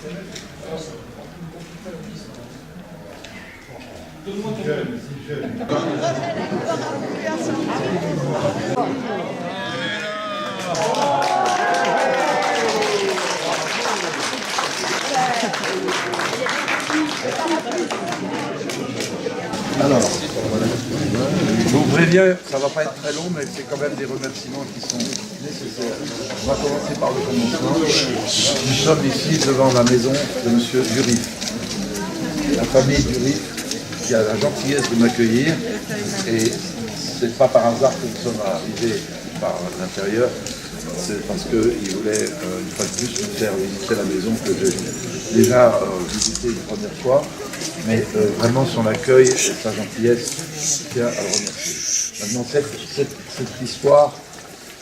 Alors, je vous préviens, ça ne va pas être très long, mais c'est quand même des remerciements qui sont nécessaires. On va commencer par le commencement. Nous sommes ici devant la maison de M. Durif. La famille Durif qui a la gentillesse de m'accueillir. Et c'est pas par hasard que nous sommes arrivés par l'intérieur. C'est parce qu'il voulait une fois de plus nous faire visiter la maison que j'ai déjà visitée une première fois. Mais vraiment son accueil et sa gentillesse, je tiens à le remercier. Maintenant, cette histoire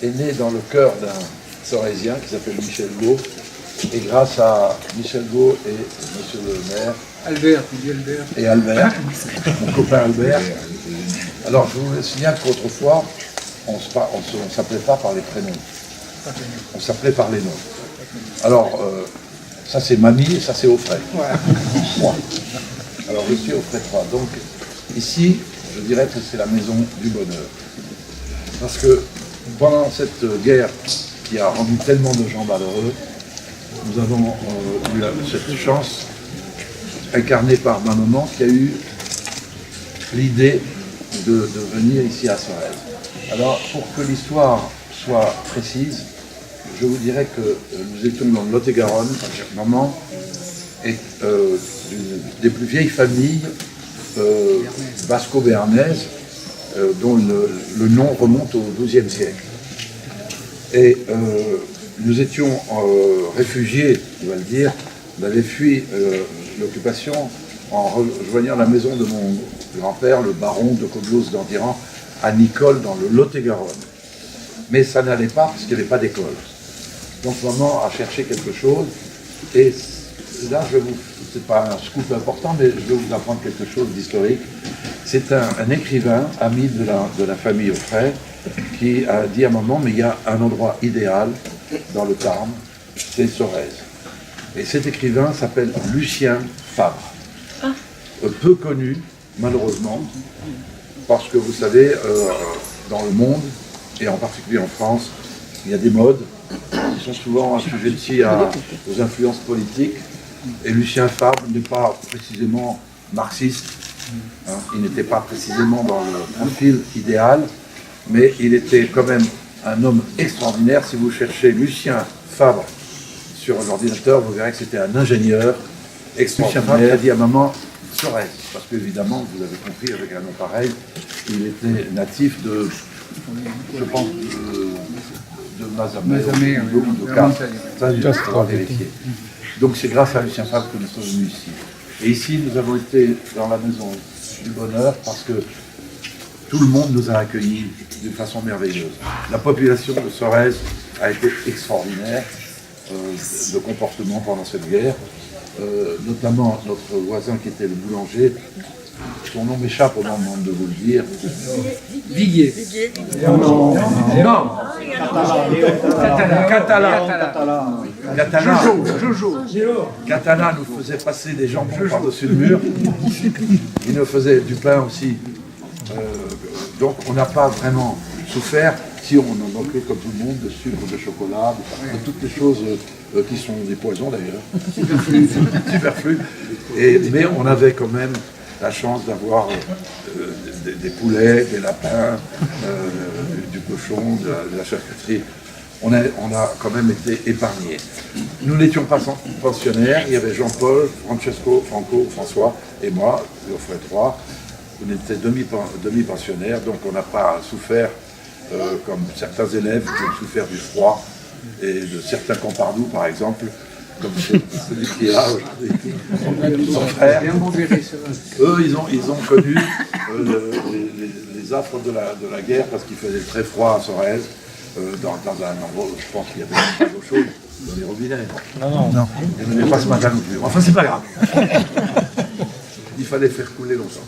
est née dans le cœur d'un Sorésien qui s'appelle Michel Gault. Et grâce à Michel Gault et monsieur le maire, Albert, tu dis Albert. Et Albert, mon copain Albert. Alors je vous signale qu'autrefois, on ne s'appelait pas par les prénoms. On s'appelait par les noms. Alors, ça c'est Mamie et ça c'est Offray. Moi. Alors je suis Offray 3. Donc ici, je dirais que c'est la maison du bonheur. Parce que pendant cette guerre qui a rendu tellement de gens malheureux, nous avons eu cette chance, incarnée par ma maman, qui a eu l'idée de venir ici à Sorèze. Alors, pour que l'histoire soit précise, je vous dirais que nous étions dans le Lot-et-Garonne. Maman est des plus vieilles familles basco-béarnaises, dont le nom remonte au XIIe siècle. Et nous étions réfugiés, on va le dire, on avait fui l'occupation en rejoignant la maison de mon grand-père, le baron de Coblos d'Andiran, à Nicole, dans le Lot-et-Garonne. Mais ça n'allait pas parce qu'il n'y avait pas d'école. Donc maman a cherché quelque chose, et là, c'est pas un scoop important, mais je vais vous apprendre quelque chose d'historique. C'est un écrivain, ami de la famille Offray, qui a dit à maman, mais il y a un endroit idéal dans le Tarn, c'est Sorèze. Et cet écrivain s'appelle Lucien Fabre. Peu connu, malheureusement, parce que vous savez, dans le monde, et en particulier en France, il y a des modes qui sont souvent assujettis aux influences politiques. Et Lucien Fabre n'est pas précisément marxiste, hein, il n'était pas précisément dans le profil idéal, mais il était quand même un homme extraordinaire. Si vous cherchez Lucien Fabre sur l'ordinateur, vous verrez que c'était un ingénieur extraordinaire. Lucien Fabre qui a dit à maman Sorèze, parce qu'évidemment, vous l'avez compris, avec un nom pareil, il était natif de, je pense, de Mazamet ou de Castres. Ça, je vais vérifier. Donc c'est grâce à Lucien Fabre que nous sommes venus ici. Et ici, nous avons été dans la maison du bonheur parce que tout le monde nous a accueillis d'une façon merveilleuse. La population de Sorèze a été extraordinaire de comportement pendant cette guerre. Notamment notre voisin qui était le boulanger, son nom m'échappe au moment de vous le dire. Viguier. Non. Catala. Jojo. Catala nous faisait passer des jambons par-dessus le mur. Il nous faisait du pain aussi. Donc on n'a pas vraiment souffert, si on en manquait comme tout le monde, de sucre, de chocolat, de toutes les choses qui sont des poisons d'ailleurs. Superflues. Mais on avait quand même la chance d'avoir des poulets, des lapins, du cochon, de la charcuterie. On a quand même été épargnés. Nous n'étions pas pensionnaires, il y avait Jean-Paul, Francesco, Franco, François et moi, Offray 3. On était demi-pensionnaires, donc on n'a pas souffert comme certains élèves qui ont souffert du froid et de certains Campardou par exemple, comme celui qui est là aujourd'hui, son frère. Eux, ils ont connu les affres de la guerre parce qu'il faisait très froid à Sorèze, dans un endroit où je pense qu'il y avait pas d'eau chaude dans les robinets. Non. Il n'y avait pas ce matin non plus. Enfin, c'est pas grave. Il fallait faire couler longtemps.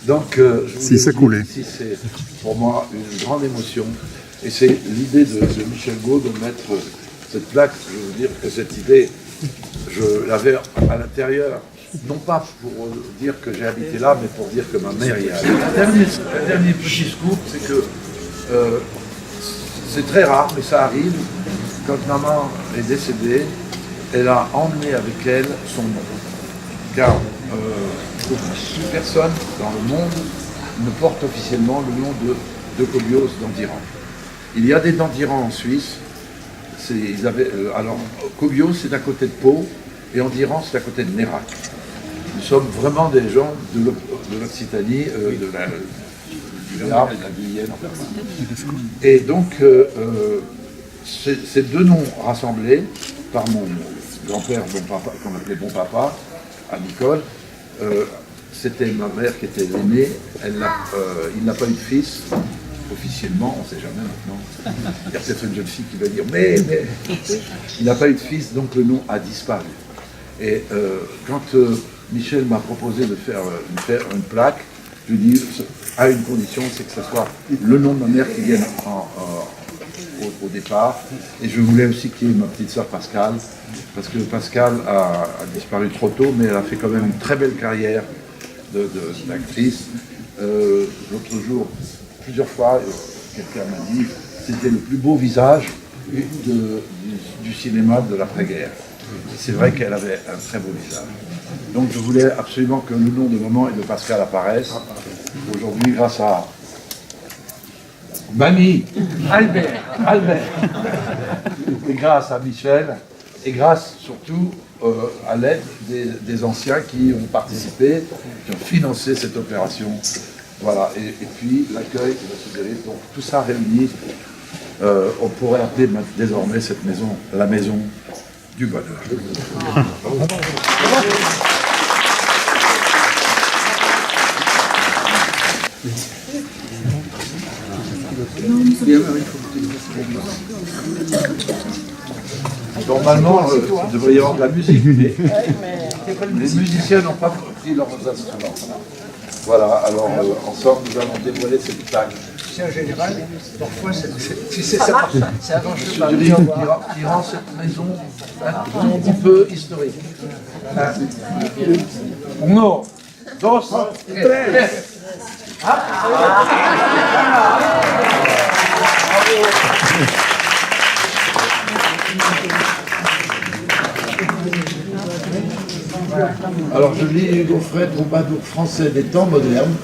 Donc, si ça coulait. Ici, c'est pour moi une grande émotion. Et c'est l'idée de Michel Gault de mettre cette plaque. Je veux dire que cette idée je l'avais à l'intérieur, non pas pour dire que j'ai habité là, mais pour dire que ma mère y a habité. Un dernier petit scoop, c'est que c'est très rare, mais ça arrive. Quand maman est décédée, elle a emmené avec elle son nom. Car personne dans le monde ne porte officiellement le nom de Kobios d'Andiran. Il y a des d'Andiran en Suisse. Alors, Kobios, c'est à côté de Pau, et Andiran, c'est à côté de Nérac. Nous sommes vraiment des gens de l'Occitanie, du Béarn et de la Guyenne. Et donc, ces deux noms rassemblés par mon grand-père, qu'on appelait Bon Papa, à Nicole, c'était ma mère qui était l'aînée. Il n'a pas eu de fils, officiellement, on ne sait jamais maintenant. Il y a peut-être une jeune fille qui va dire mais il n'a pas eu de fils, donc le nom a disparu. Et quand Michel m'a proposé de faire une plaque, je lui ai dit à une condition, c'est que ce soit le nom de ma mère qui vienne au départ. Et je voulais aussi qu'il y ait ma petite sœur Pascale, parce que Pascale a disparu trop tôt, mais elle a fait quand même une très belle carrière d'actrice. L'autre jour, plusieurs fois, quelqu'un m'a dit c'était le plus beau visage du cinéma de l'après-guerre. C'est vrai qu'elle avait un très beau visage. Donc je voulais absolument que le nom de maman et de Pascal apparaissent. Aujourd'hui, grâce à Mamie, Albert, et grâce à Michel, et grâce surtout à l'aide des anciens qui ont participé, qui ont financé cette opération. Voilà, et puis l'accueil qui va se dérouler. Donc tout ça réuni, on pourrait appeler désormais cette maison la maison du bonheur. Normalement, il devrait y avoir de la musique, mais les musiciens n'ont pas pris leurs instruments. Voilà, alors ensemble, nous allons dévoiler cette plaque. En général, parfois, si c'est ça, c'est avant Monsieur Durian qui rend cette maison un peu historique. Uno, dos, tres. Alors je lis Hugo Frey, troubadour français des temps modernes,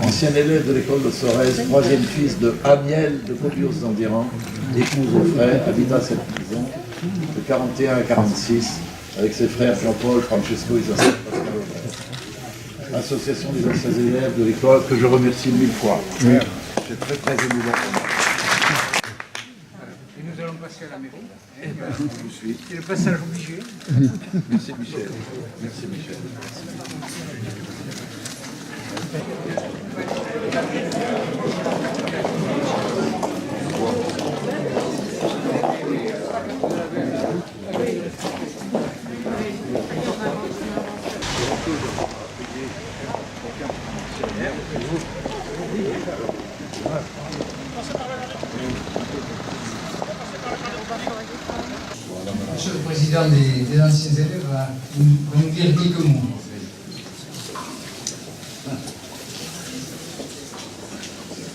ancien élève de l'école de Sorèze, troisième fils de Amiel de Kobios d'Andiran, épouse Frey, habita cette maison de 41 à 46 avec ses frères Jean-Paul, Francesco et Joseph Pascal Aubray. Association des anciens élèves de l'école que je remercie 1000 fois. C'est très très émouvant pour moi. Et nous allons passer à la mairie. Je suis. C'est le passage obligé. Merci Michel. Merci Michel. Monsieur le Président des anciens élèves va nous dire quelques mots.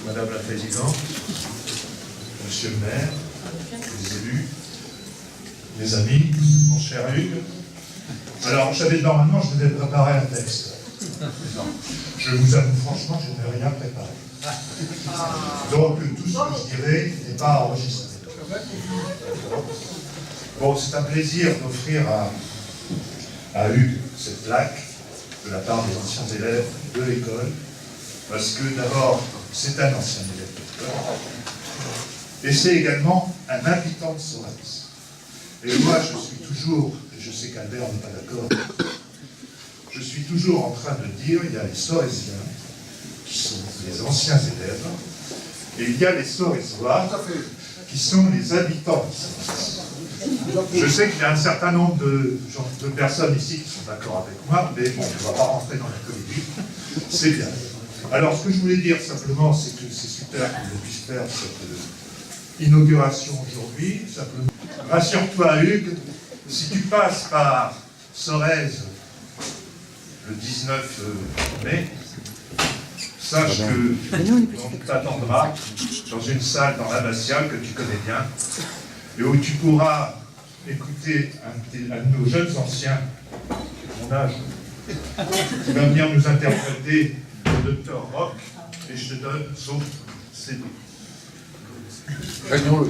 Madame la Présidente, Monsieur le maire, les élus, les amis, mon cher Hugues. Alors, normalement, je devais préparer un texte. Non. Je vous avoue franchement, je n'ai rien préparé. Donc, tout ce que je dirai n'est pas enregistré. Bon, c'est un plaisir d'offrir à Hugues cette plaque de la part des anciens élèves de l'école, parce que d'abord, c'est un ancien élève de l'école, et c'est également un habitant de Sorèze. Et moi, je suis toujours, et je sais qu'Albert n'est pas d'accord, je suis toujours en train de dire, il y a les Soréziens, qui sont les anciens élèves, et il y a les Sorézois, qui sont les habitants de Sorèze. Je sais qu'il y a un certain nombre de personnes ici qui sont d'accord avec moi, mais bon, on ne va pas rentrer dans la polémique. C'est bien. Alors, ce que je voulais dire simplement, c'est que c'est super qu'on puisse faire cette inauguration aujourd'hui. Simplement, rassure-toi, Hugues, si tu passes par Sorèze le 19 mai, sache qu'on t'attendra dans une salle dans l'abbatiale que tu connais bien, et où tu pourras écouter un de nos jeunes anciens, mon âge, qui va venir nous interpréter le Dr Rock, et je te donne son CD. Craignons-le.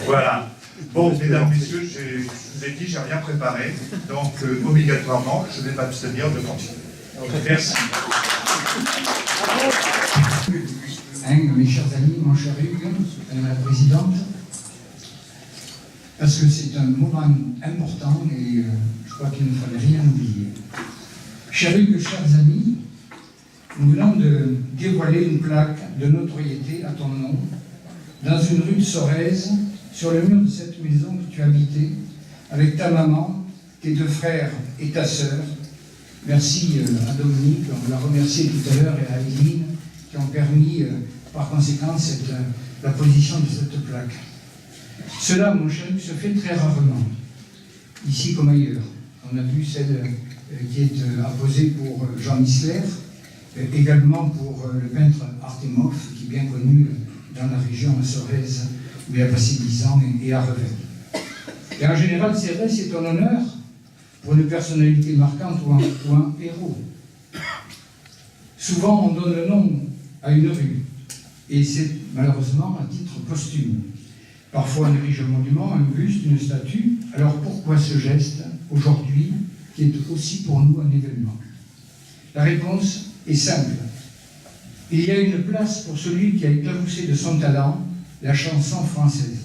Voilà. Bon, mesdames, messieurs, je vous ai dit, j'ai rien préparé, donc obligatoirement, je vais m'abstenir de continuer. Merci. Mes chers amis, mon cher Hugues, Madame la Présidente, parce que c'est un moment important et je crois qu'il ne fallait rien oublier. Cher Hugues, chers amis, nous venons de dévoiler une plaque de notoriété à ton nom dans une rue de Sorèze, sur le mur de cette maison que tu habitais, avec ta maman, tes deux frères et ta sœur. Merci à Dominique, on l'a remercié tout à l'heure, et à Eileen, qui ont permis par conséquent la position de cette plaque. Cela, mon cher, se fait très rarement, ici comme ailleurs. On a vu celle qui est apposée pour Jean Missler, également pour le peintre Artemov, qui est bien connu dans la région de Sorèze, où il a passé 10 ans, et à Revel. Et en général, c'est vrai, c'est un honneur pour une personnalité marquante ou un héros. Souvent, on donne le nom à une rue, et c'est malheureusement à titre posthume. Parfois, on érige un monument, un buste, une statue. Alors pourquoi ce geste, aujourd'hui, qui est aussi pour nous un événement? La réponse est simple. Il y a une place pour celui qui a éclaboussé de son talent la chanson française.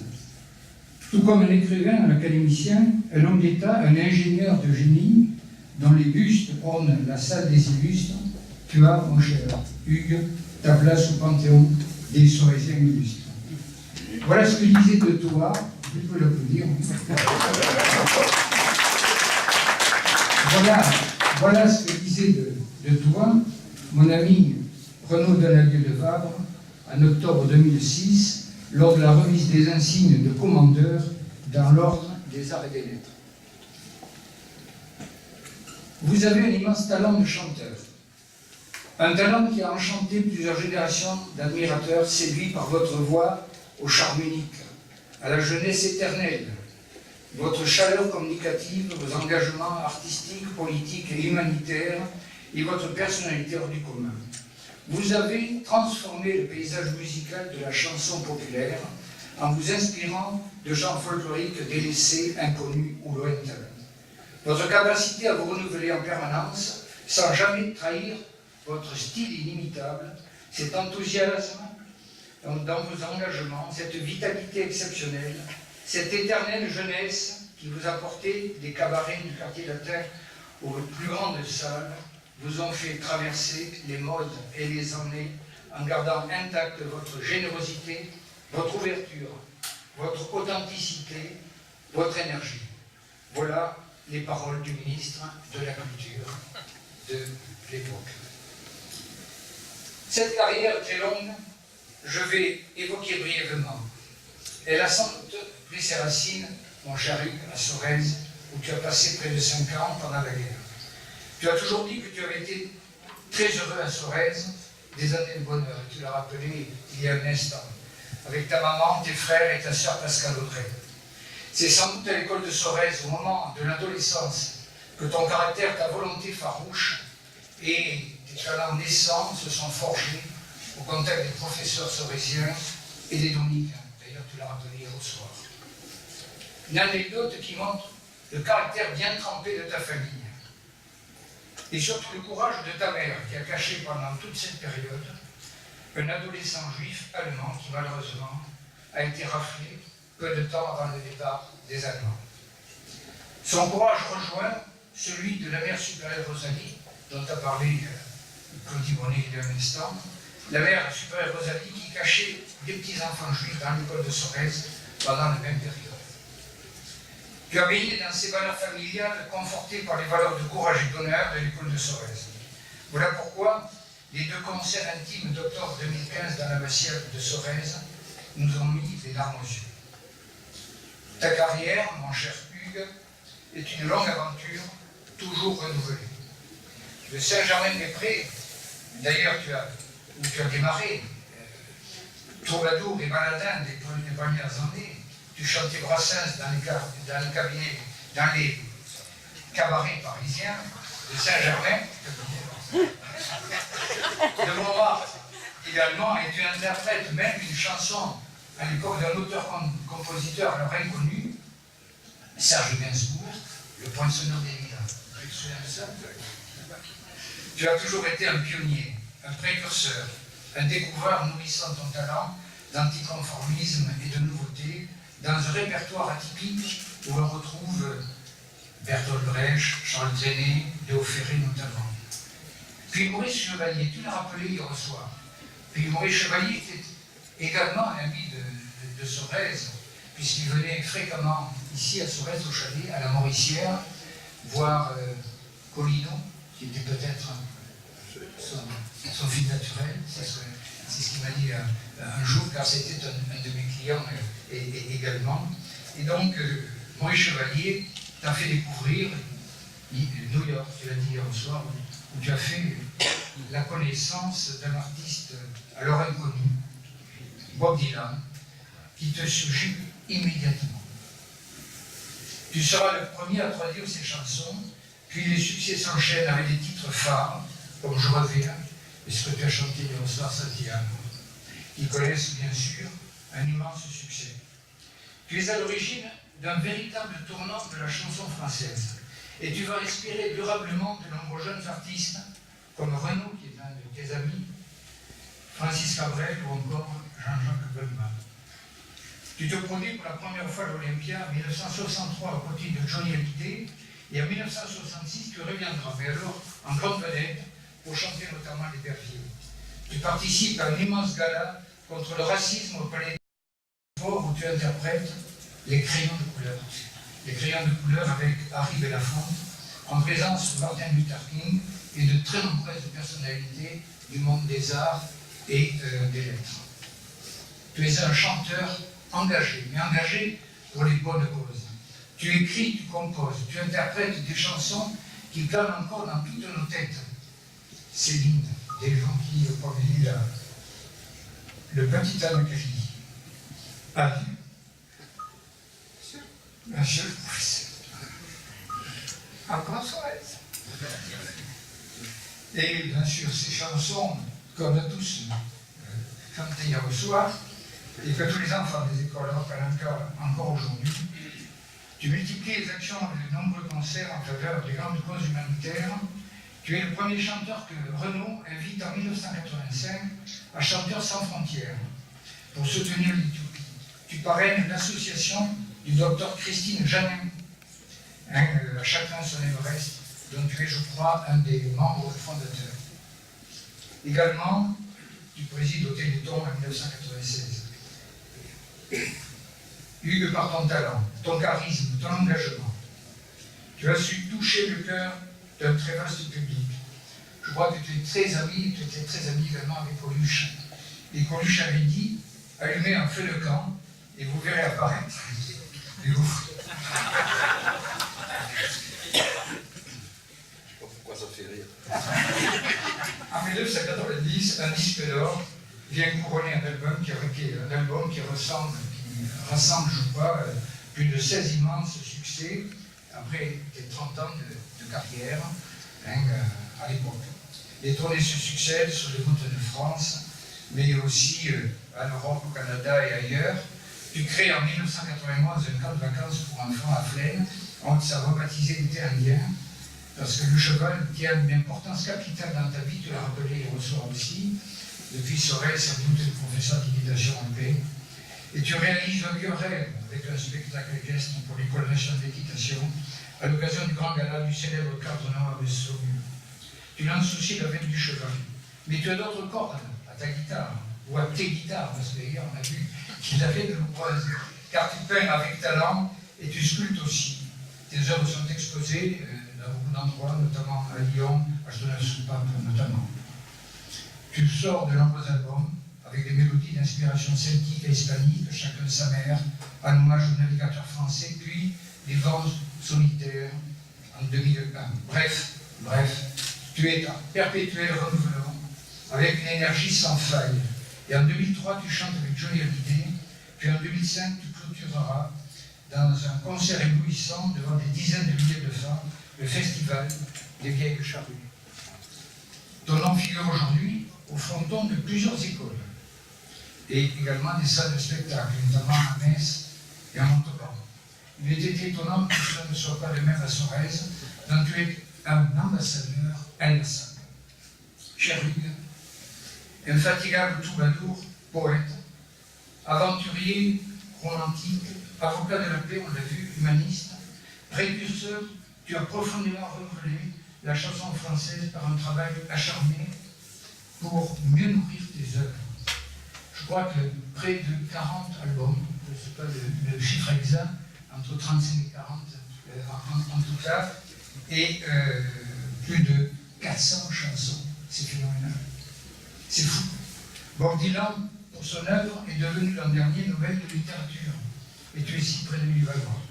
Tout comme un écrivain, un académicien, un homme d'État, un ingénieur de génie, dont les bustes ornent la salle des illustres, tu as, mon cher Hugues, ta place au panthéon des Sorésiens illustres. Voilà ce que disait de toi, vous pouvez l'applaudir. Voilà ce que disait de toi mon ami Renaud Donadieu de Vabre en octobre 2006, lors de la remise des insignes de commandeur dans l'ordre des arts et des lettres. Vous avez un immense talent de chanteur. Un talent qui a enchanté plusieurs générations d'admirateurs séduits par votre voix au charme unique, à la jeunesse éternelle, votre chaleur communicative, vos engagements artistiques, politiques et humanitaires et votre personnalité hors du commun. Vous avez transformé le paysage musical de la chanson populaire en vous inspirant de gens folkloriques délaissés, inconnus ou lointains. Votre capacité à vous renouveler en permanence, sans jamais trahir votre style inimitable, cet enthousiasme dans vos engagements, cette vitalité exceptionnelle, cette éternelle jeunesse qui vous a porté des cabarets du quartier latin aux plus grandes salles, vous ont fait traverser les modes et les années en gardant intacte votre générosité, votre ouverture, votre authenticité, votre énergie. Voilà les paroles du ministre de la Culture de l'époque. Cette carrière très longue, je vais évoquer brièvement. Elle a sans doute pris ses racines, mon cher Hugues, à Sorèze, où tu as passé près de 5 ans pendant la guerre. Tu as toujours dit que tu avais été très heureux à Sorèze, des années de bonheur, et tu l'as rappelé il y a un instant, avec ta maman, tes frères et ta sœur Pascal Audrey. C'est sans doute à l'école de Sorèze, au moment de l'adolescence, que ton caractère, ta volonté farouche et tes talents naissants se sont forgés au contact des professeurs sorésiens et des dominicains. D'ailleurs, tu l'as rappelé hier au soir. Une anecdote qui montre le caractère bien trempé de ta famille. Et surtout le courage de ta mère, qui a caché pendant toute cette période un adolescent juif allemand qui, malheureusement, a été raflé peu de temps avant le départ des Allemands. Son courage rejoint celui de la mère supérieure Rosalie, dont a parlé Claudie Bonnet il y a un instant, la mère supérieure Rosalie qui cachait des petits enfants juifs dans l'école de Sorèze pendant la même période. Tu as baigné dans ces valeurs familiales confortées par les valeurs de courage et d'honneur de l'école de Sorèze. Voilà pourquoi les 2 concerts intimes d'octobre 2015 dans l'abbatiale de Sorèze nous ont mis les larmes aux yeux. Ta carrière, mon cher Hugues, est une longue aventure, toujours renouvelée. Le Saint-Germain-des-Prés, d'ailleurs, où tu as démarré, Troubadour et Baladin des premières années, tu chantais Brassens dans les cabarets parisiens de Saint-Germain, de Montmartre également, et tu interprètes même une chanson à l'époque d'un auteur-compositeur alors inconnu, Serge Gainsbourg, Le point sonore des Lilas. Tu te souviens de ça? Tu as toujours été un pionnier, un précurseur, un découvreur nourrissant ton talent d'anticonformisme et de nouveauté dans un répertoire atypique où l'on retrouve Bertolt Brecht, Charles Trenet, Léo Ferré notamment. Puis Maurice Chevalier, tu l'as rappelé hier soir. Puis Maurice Chevalier était également un ami de Sorèze, puisqu'il venait fréquemment ici à Sorèze au chalet, à la Mauricière, voir Colino, qui était peut-être son fils naturel, c'est ce qu'il m'a dit un jour, car c'était un de mes clients également. Et donc, Maurice Chevalier t'a fait découvrir New York, tu l'as dit hier soir, où tu as fait la connaissance d'un artiste alors inconnu, Bob Dylan, qui te surgit immédiatement. Tu seras le premier à traduire ses chansons, puis les succès s'enchaînent avec des titres phares, comme Je reviens, et ce que tu as chanté hier soir, Santiago, qui connaissent bien sûr un immense succès. Tu es à l'origine d'un véritable tournant de la chanson française, et tu vas inspirer durablement de nombreux jeunes artistes, comme Renaud, qui est un de tes amis, Francis Cabrel ou encore Jean-Jacques Goldman. Tu te produis pour la première fois à l'Olympia en 1963 aux côtés de Johnny Hallyday, et en 1966 tu reviendras, mais alors en grande vedette, pour chanter notamment Les Berviers. Tu participes à un immense gala contre le racisme au Palais des Sports où tu interprètes Les Crayons de couleur. Les Crayons de couleur avec Harry Belafonte, en présence de Martin Luther King et de très nombreuses personnalités du monde des arts et des lettres. Tu es un chanteur engagé, mais engagé pour les bonnes causes. Tu écris, tu composes, tu interprètes des chansons qui planent encore dans toutes nos têtes. Céline, des gens qui ont pas vu le petit âne gris. Ali, Monsieur le professeur, encore Sorèze. Et bien sûr, ces chansons, comme nous tous chanté hier au soir, et que tous les enfants des écoles rappellent encore aujourd'hui, tu multiplies les actions avec de nombreux concerts en faveur des grandes causes humanitaires. Tu es le premier chanteur que Renaud invite en 1985 à Chanteurs sans frontières pour soutenir l'Éthiopie. Tu parraines l'association du docteur Christine Janin, à chacun son Everest, dont tu es, je crois, un des membres fondateurs. Également, tu présides au Téléthon en 1996. Hugues par ton talent, ton charisme, ton engagement, tu as su toucher le cœur d'un très vaste public. Je crois que tu étais très ami également avec Coluche. Et Coluche avait dit, allumez un feu de camp et vous verrez apparaître les loups. Je sais pas pourquoi ça fait rire. En 1990, un disque d'or vient couronner un album qui rassemble, je crois, plus de 16 immenses succès après tes 30 ans de carrière à l'époque. Les tournées se succèdent sur les routes de France, mais aussi en Europe, au Canada et ailleurs. Tu crées en 1991 un camp de vacances pour enfants à Flaine, on s'est rebaptisé l'été indien, parce que le cheval tient une importance capitale dans ta vie, tu l'as rappelé hier au soir aussi. Depuis Sorèze, sans doute le professeur d'équitation en paix. Et tu réalises un vieux rêve avec un spectacle équestre pour l'École nationale d'équitation, à l'occasion du grand gala du célèbre cadre noir de Saumur. Tu lances aussi la veine du cheval. Mais tu as d'autres cordes à ta guitare, ou à tes guitares, parce que hier on a vu qu'il avait de nombreuses, car tu peins avec talent et tu sculptes aussi. Tes œuvres sont exposées dans beaucoup d'endroits, notamment à Lyon, à Genève-sous-Pape notamment. Tu sors de nombreux albums avec des mélodies d'inspiration celtique et hispanique, chacun sa mère, en hommage aux navigateurs français, puis des solitaire en 2001. Bref, tu es en perpétuel renouvelant, avec une énergie sans faille. Et en 2003, tu chantes avec Johnny Hallyday, puis en 2005, tu clôtureras dans un concert éblouissant devant des dizaines de milliers de femmes, le festival des vieilles charrues. Ton nom figure aujourd'hui au fronton de plusieurs écoles et également des salles de spectacle, notamment à Metz et à Montauban. Il était étonnant que cela ne soit pas le même à Sorèze, dont tu es un ambassadeur inlassable. Cher Hugues, infatigable troubadour, poète, aventurier, romantique, avocat de la paix, on l'a vu, humaniste, précurseur, tu as profondément renouvelé la chanson française par un travail acharné pour mieux nourrir tes œuvres. Je crois que près de 40 albums, je ne sais pas le chiffre exact, entre 35 et 40 en tout cas, et plus de 400 chansons. C'est phénoménal. C'est fou. Bob Dylan, pour son œuvre, est devenu l'an dernier Nobel de littérature. Et tu es si près de lui valoir.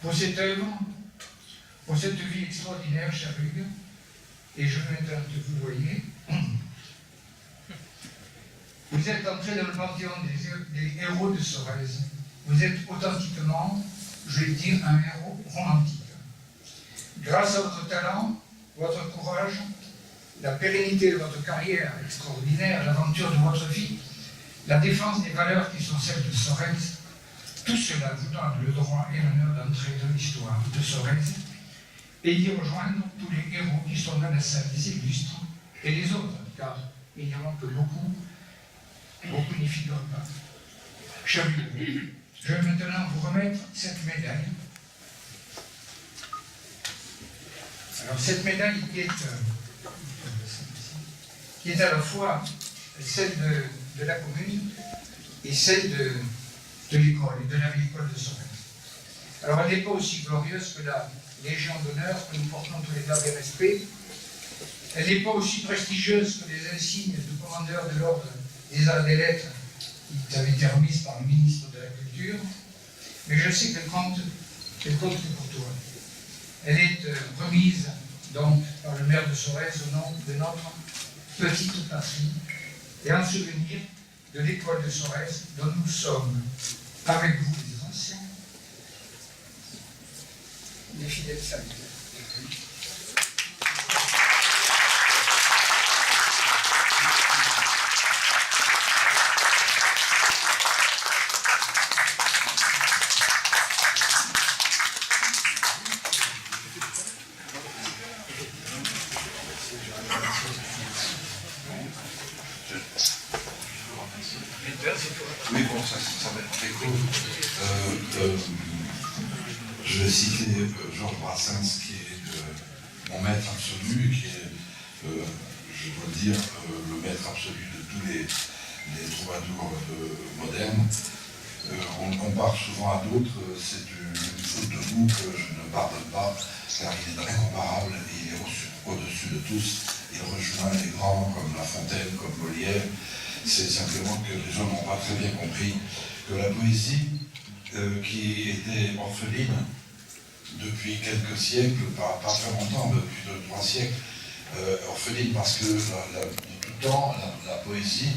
Pour cette œuvre, pour cette vie extraordinaire, cher Hugues, et je vais maintenant te vous voyez, vous êtes entré dans le panthéon des héros de Sorèze. Vous êtes authentiquement, je vais dire, un héros romantique. Grâce à votre talent, votre courage, la pérennité de votre carrière extraordinaire, l'aventure de votre vie, la défense des valeurs qui sont celles de Sorèze, tout cela vous donne le droit et l'honneur d'entrer dans l'histoire de Sorèze et d'y rejoindre tous les héros qui sont dans la salle des illustres et les autres, car il n'y en a que beaucoup n'y figurent pas. Cher Hugues, je vais maintenant vous remettre cette médaille. Alors cette médaille qui est à la fois celle de la commune et celle de l'école, et de la vieille école de Sorèze. Alors elle n'est pas aussi glorieuse que la Légion d'honneur que nous portons tous les gardes et respect. Elle n'est pas aussi prestigieuse que les insignes de commandeur de l'ordre des arts et des lettres qui avaient été remises par le ministre de la Culture, mais je sais qu'elle compte pour toi. Elle est remise donc par le maire de Sorèze au nom de notre petite patrie et en souvenir de l'école de Sorèze dont nous sommes, avec vous les anciens, les fidèles serviteurs. Oui, bon, ça va être très court. Je vais citer Georges Brassens, qui est mon maître absolu, qui est, je dois le dire, le maître absolu de tous les troubadours modernes. On parle souvent à d'autres, c'est une faute de goût que je ne pardonne pas, car il est incomparable et il est au-dessus de tous. Il rejoint les grands comme La Fontaine, comme Molière. C'est simplement que les gens n'ont pas très bien compris que la poésie, qui était orpheline depuis quelques siècles, pas très longtemps, depuis 2-3 siècles, orpheline parce que de tout temps, la poésie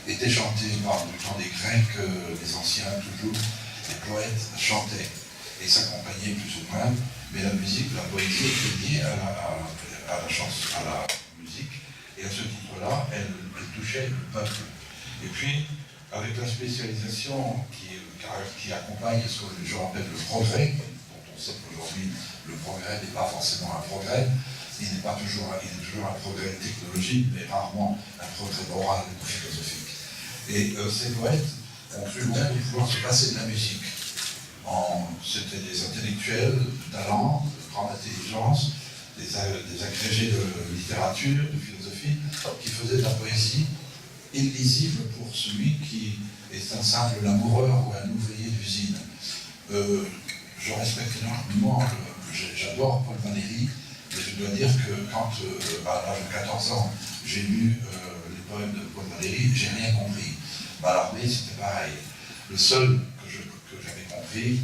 était chantée par du temps des Grecs, les anciens toujours, les poètes chantaient et s'accompagnaient plus ou moins, mais la musique, la poésie était liée à la chanson, à la musique, et à ce titre-là, elle touchait le peuple. Et puis, avec la spécialisation qui accompagne ce que les gens appellent le progrès, dont on sait qu'aujourd'hui le progrès n'est pas forcément un progrès, il est toujours un progrès technologique, mais rarement un progrès moral ou philosophique. Et ces poètes ont cru bon de pouvoir se passer de la musique. C'était des intellectuels de talent, de grande intelligence, des agrégés de littérature, de philosophie, qui faisaient de la poésie illisible pour celui qui est un simple laboureur ou un ouvrier d'usine. Je respecte énormément, j'adore Paul Valéry, mais je dois dire que quand, à l'âge de 14 ans, j'ai lu les poèmes de Paul Valéry, j'ai rien compris. Mallarmé, c'était pareil. Le seul que j'avais compris,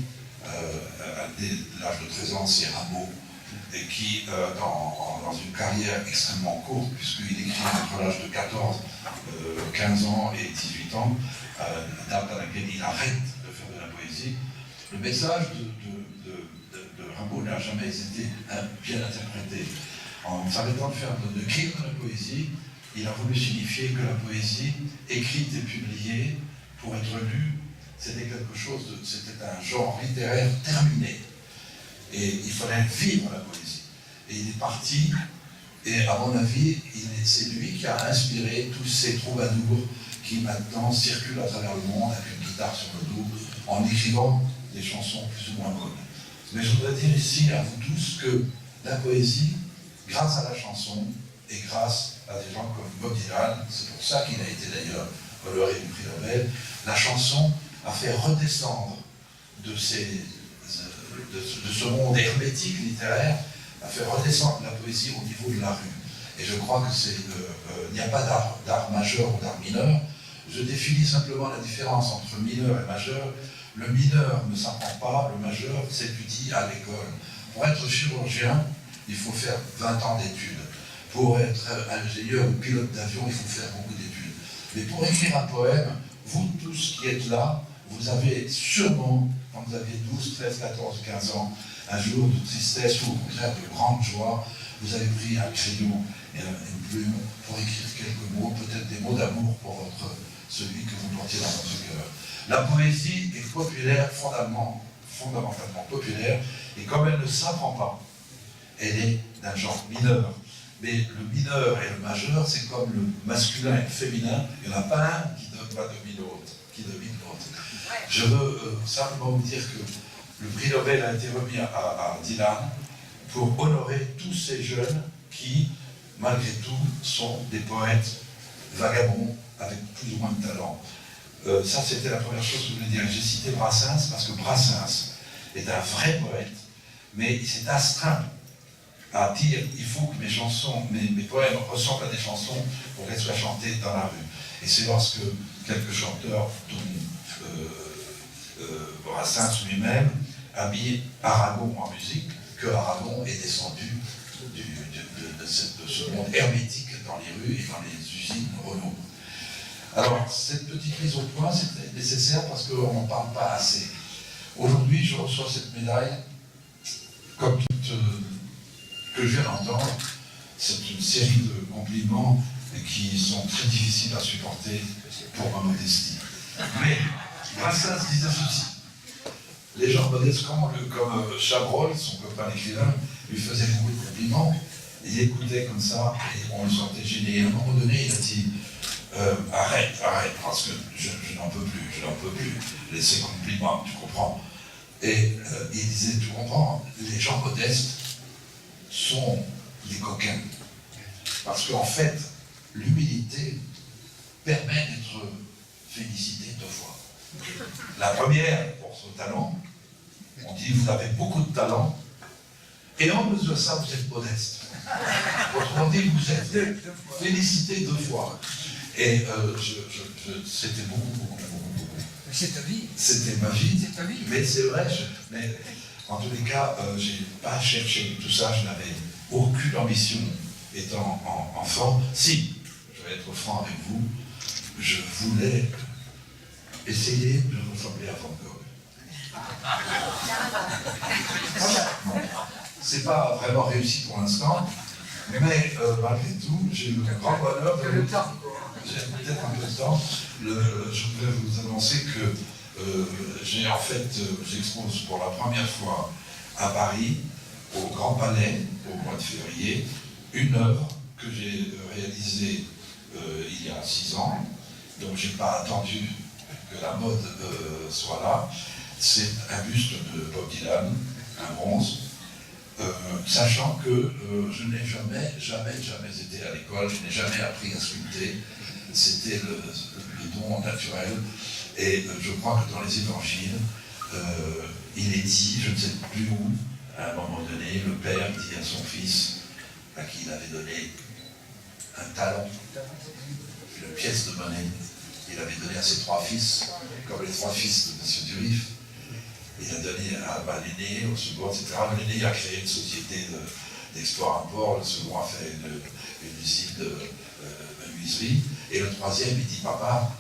dès l'âge de 13 ans, c'est Rimbaud, et qui, dans une carrière extrêmement courte, puisqu'il écrit entre l'âge de 14, 15 ans et 18 ans, date à laquelle il arrête de faire de la poésie, le message de Rimbaud n'a jamais été bien interprété. En s'arrêtant d'écrire de la poésie, il a voulu signifier que la poésie, écrite et publiée, pour être lue, c'était quelque chose c'était un genre littéraire terminé. Et il fallait vivre la poésie. Et il est parti, et à mon avis, c'est lui qui a inspiré tous ces troubadours qui maintenant circulent à travers le monde avec une guitare sur le dos, en écrivant des chansons plus ou moins bonnes. Mais je voudrais dire ici à vous tous que la poésie, grâce à la chanson, et grâce à des gens comme Bob Dylan, c'est pour ça qu'il a été d'ailleurs honoré du prix Nobel, la chanson a fait redescendre de ce monde hermétique littéraire, a fait redescendre la poésie au niveau de la rue. Et je crois que il n'y a pas d'art majeur ou d'art mineur. Je définis simplement la différence entre mineur et majeur. Le mineur ne s'apprend pas, le majeur s'étudie à l'école. Pour être chirurgien, il faut faire 20 ans d'études. Pour être ingénieur ou pilote d'avion, il faut faire beaucoup d'études. Mais pour écrire un poème, vous tous qui êtes là, vous avez sûrement, quand vous aviez 12, 13, 14, 15 ans, un jour de tristesse ou au contraire de grande joie, vous avez pris un crayon et une plume pour écrire quelques mots, peut-être des mots d'amour pour celui que vous portiez dans votre cœur. La poésie est populaire, fondamentalement populaire, et comme elle ne s'apprend pas, elle est d'un genre mineur. Mais le mineur et le majeur, c'est comme le masculin et le féminin, il n'y en a pas un qui domine l'autre. Je veux simplement vous dire que le prix Nobel a été remis à Dylan pour honorer tous ces jeunes qui, malgré tout, sont des poètes vagabonds avec plus ou moins de talent. Ça, c'était la première chose que je voulais dire. J'ai cité Brassens parce que Brassens est un vrai poète, mais il s'est astreint à dire il faut que mes chansons, mes poèmes ressemblent à des chansons pour qu'elles soient chantées dans la rue. Et c'est lorsque quelques chanteurs, dont Brassens lui-même, a mis Aragon en musique, que Aragon est descendu de ce monde hermétique dans les rues et dans les usines Renault. Alors, cette petite mise au point, c'est nécessaire parce qu'on n'en parle pas assez. Aujourd'hui, je reçois cette médaille, comme toute que je viens d'entendre. C'est une série de compliments qui sont très difficiles à supporter pour ma modestie. Mais Brassens disait ceci. Les gens modestes comme Chabrol, son copain écrivain, lui faisait beaucoup de compliments. Il écoutait comme ça et on le sentait gêné. Et à un moment donné, il a dit arrête, parce que je n'en peux plus. Laissez compliments, tu comprends. Et il disait, tu comprends, les gens modestes sont des coquins. Parce qu'en fait, l'humilité permet d'être félicité deux fois. La première, pour son talent, on dit vous avez beaucoup de talent, et en plus de ça, vous êtes modeste. Autrement dit, vous êtes félicité deux fois. Et c'était beaucoup. C'est ta vie. C'était ma vie. C'est ta vie. Mais c'est vrai, mais en tous les cas, je n'ai pas cherché tout ça, je n'avais aucune ambition étant enfant. Si, je vais être franc avec vous, je voulais essayer de ressembler à Van Gogh. C'est pas vraiment réussi pour l'instant, mais malgré tout, j'ai eu le grand bonheur de... J'ai peut-être un peu de temps. Je voudrais vous annoncer que j'expose pour la première fois à Paris, au Grand Palais, au mois de février, une œuvre que j'ai réalisée il y a 6 ans. Donc je n'ai pas attendu que la mode soit là. C'est un buste de Bob Dylan, un bronze, sachant que je n'ai jamais été à l'école, je n'ai jamais appris à sculpter. C'était le don naturel. Et je crois que dans les évangiles, il est dit, je ne sais plus où, à un moment donné, le père dit à son fils, à qui il avait donné un talent, une pièce de monnaie, il avait donné à ses 3 fils, comme les 3 fils de M. Durif. il a donné à l'aîné, au second, etc. L'aîné a créé une société d'export-import, le second a fait une usine de menuiserie, et le troisième, il dit, papa,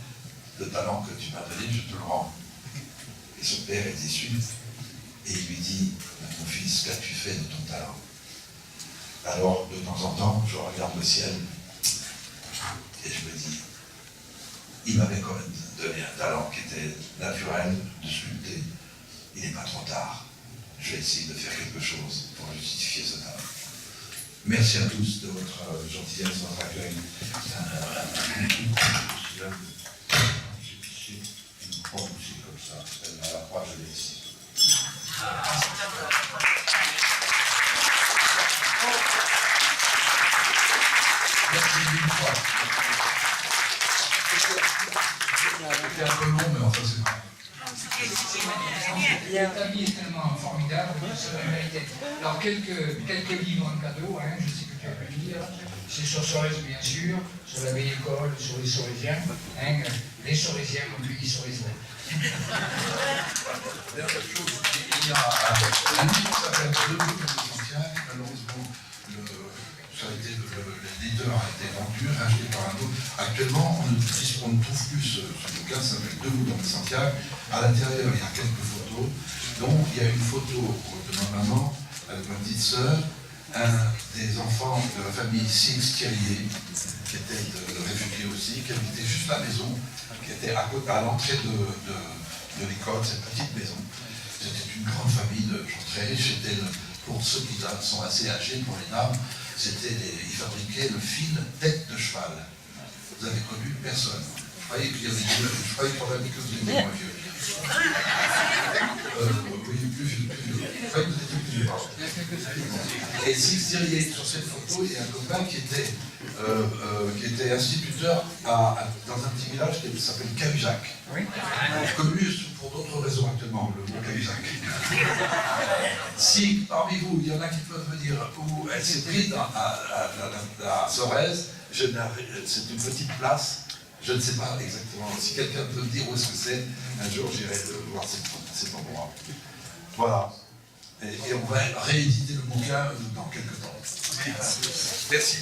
le talent que tu m'as donné, je te le rends. Et son père est déçu, et il lui dit, mon fils, qu'as-tu fait de ton talent? Alors, de temps en temps, je regarde le ciel, et je me dis, il m'avait quand même donné un talent qui était naturel, de sculpter. Il n'est pas trop tard. Je vais essayer de faire quelque chose pour justifier ce talent. Merci à tous de votre gentillesse, de votre accueil. Une croix aussi comme ça, à la croix, je l'ai ici. Merci une fois. C'était un peu long, mais enfin c'est vrai. Ta vie est tellement formidable que ça va mériter. Alors, quelques livres en cadeau, hein, je sais que tu as pu lire. C'est sur Sorèze, bien sûr, sur la vieille école, sur les Sorésiens. Hein, les Sorésiens, comme lui dit Sorésiens. Dernière chose, il y a un livre qui s'appelle Le Groupe de Santiago. Malheureusement, l'éditeur a été vendu, racheté par un autre. Actuellement, on ne trouve plus ce bouquin, ça s'appelle Deux Bouts de Santiago. À l'intérieur, il y a quelques photos. Donc, il y a une photo de ma maman avec ma petite sœur, un des enfants de la famille Six Thierrier, qui était réfugié aussi, qui habitait juste la maison, qui était à l'entrée de l'école, cette petite maison. C'était une grande famille de gens très riches. Pour ceux qui sont assez âgés, pour les dames, ils fabriquaient le fil tête de cheval. Vous avez connu personne. Je croyais qu'il y avait je croyais qu'on avait que vous étiez moins vieux. Oui, plus vieux. Je croyais que vous étiez plus vieux. Et Six Thierrier, sur cette photo, il y a un copain qui était instituteur dans un petit village qui s'appelle Cahuzac. Oui. Connu pour d'autres raisons actuellement, le mot Cahuzac. Si parmi vous, il y en a qui peuvent me dire où elle s'est prise à Sorèze, c'est une petite place. Je ne sais pas exactement. Si quelqu'un peut me dire où est-ce que c'est, un jour j'irai voir cet endroit. Voilà. Et on va rééditer le bouquin dans quelques temps. Merci. Merci.